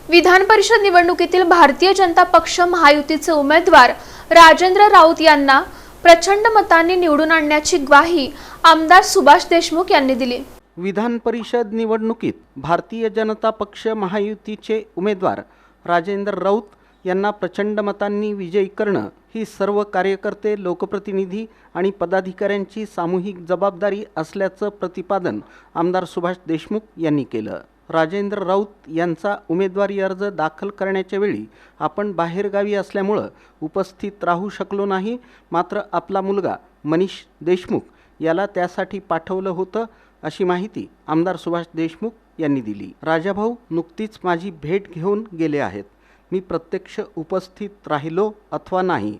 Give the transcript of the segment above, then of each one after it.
विधान परिषद निवडणुकीतील भारतीय जनता पक्ष महायुतीचे उमेदवार राजेंद्र राऊत यांना प्रचंड मतांनी निवडून आणण्याची ग्वाही आमदार सुभाष देशमुख यांनी दिली। विधान परिषद निवडणुकीत भारतीय जनता पक्ष महायुतीचे उमेदवार राजेंद्र राऊत यांना प्रचंड मतांनी विजयी करणं ही सर्व कार्यकर्ते, लोकप्रतिनिधी आणि पदाधिकाऱ्यांची सामूहिक जबाबदारी असल्याचं प्रतिपादन आमदार सुभाष देशमुख यांनी केलं। राजेंद्र राऊत यांचा उमेदवारी अर्ज दाखल करण्याच्या वेळी आपण बाहेरगावी असल्यामुळे उपस्थित राहू शकलो नाही, मात्र आपला मुलगा मनीष देशमुख याला त्यासाठी पाठवलं होतं अशी माहिती आमदार सुभाष देशमुख यांनी दिली। राजाभाऊ नुकतीच माझी भेट घेऊन गेले आहेत। मी प्रत्यक्ष उपस्थित राहिलो अथवा नाही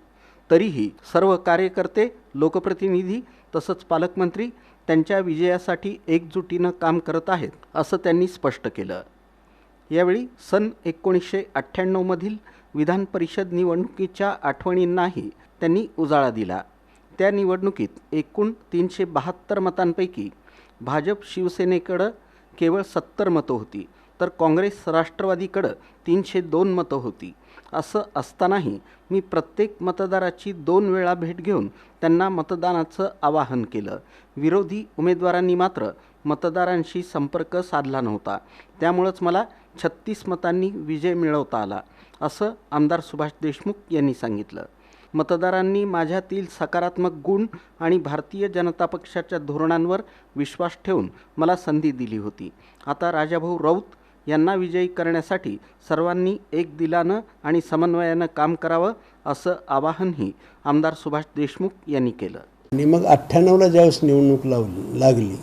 तरीही सर्व कार्यकर्ते, लोकप्रतिनिधी तसंच पालकमंत्री त्यांच्या विजयासाठी एकजुटीनं काम करत आहेत असं त्यांनी स्पष्ट केलं। यावेळी सन 1998 मधील विधान परिषद निवडणुकीच्या आठवणींनाही त्यांनी उजाळा दिला। त्या निवडणुकीत एकूण 372 मतांपैकी भाजप शिवसेनेकडे केवळ 70 मतं होती, तर काँग्रेस राष्ट्रवादीकडे 302 मतं होती। असं असतानाही मी प्रत्येक मतदाराची 2 वेळा भेट घेऊन त्यांना मतदानाचं आवाहन केलं। विरोधी उमेदवारांनी मात्र मतदारांशी संपर्क साधला नव्हता, त्यामुळेच मला 36 मतांनी विजय मिळवता आला असं आमदार सुभाष देशमुख यांनी सांगितलं। मतदारांनी माझ्यातील सकारात्मक गुण आणि भारतीय जनता पक्षाच्या धोरणांवर विश्वास ठेवून मला संधी दिली होती। आता राजाभाऊ राऊत यांना विजयी करण्यासाठी सर्वांनी एक दिलानं आणि समन्वयानं काम करावं असं आवाहनही आमदार सुभाष देशमुख यांनी केलं। आणि मग 98ला ज्यावेळेस निवडणूक लागली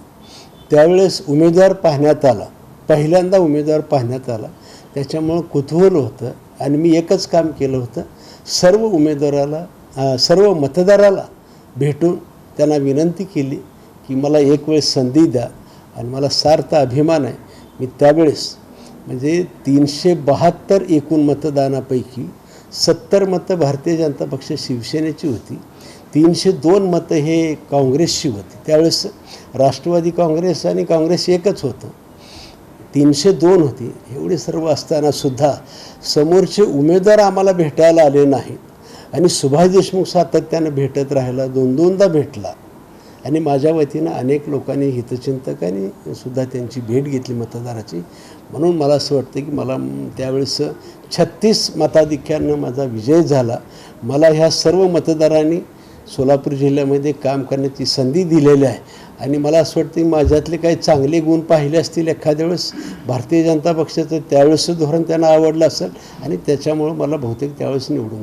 त्यावेळेस उमेदवार पाहण्यात आला, पहिल्यांदा उमेदवार पाहण्यात आला, त्याच्यामुळं कुतूहल होतं आणि मी एकच काम केलं होतं, सर्व उमेदवाराला, सर्व मतदाराला भेटून त्यांना विनंती केली की मला एक वेळ संधी द्या आणि मला सार्थ अभिमान आहे। मी त्यावेळेस म्हणजे 372 एकूण मतदानापैकी 70 मतं भारतीय जनता पक्ष शिवसेनेची होती, 302 मतं हे काँग्रेसची होती। त्यावेळेस राष्ट्रवादी काँग्रेस आणि काँग्रेस एकच होतं, 302 होती। एवढे सर्व असतानासुद्धा समोरचे उमेदवार आम्हाला भेटायला आले नाहीत आणि सुभाष देशमुख सातत्यानं भेटत राहिला, 2-2दा भेटला आणि माझ्या वतीनं अनेक लोकांनी, हितचिंतकांनी सुद्धा त्यांची भेट घेतली मतदाराची। म्हणून मला असं वाटतं की मला त्यावेळेस 36 मताधिक्यानं माझा विजय झाला। मला ह्या सर्व मतदारांनी सोलापूर जिल्ह्यामध्ये काम करण्याची संधी दिलेली आहे आणि मला असं वाटतं की माझ्यातले काही चांगले गुण पाहिले असतील एखाद्या वेळेस भारतीय जनता पक्षाचं त्यावेळेसचं धोरण त्यांना आवडलं असेल आणि त्याच्यामुळं मला बहुतेक त्यावेळेस निवडून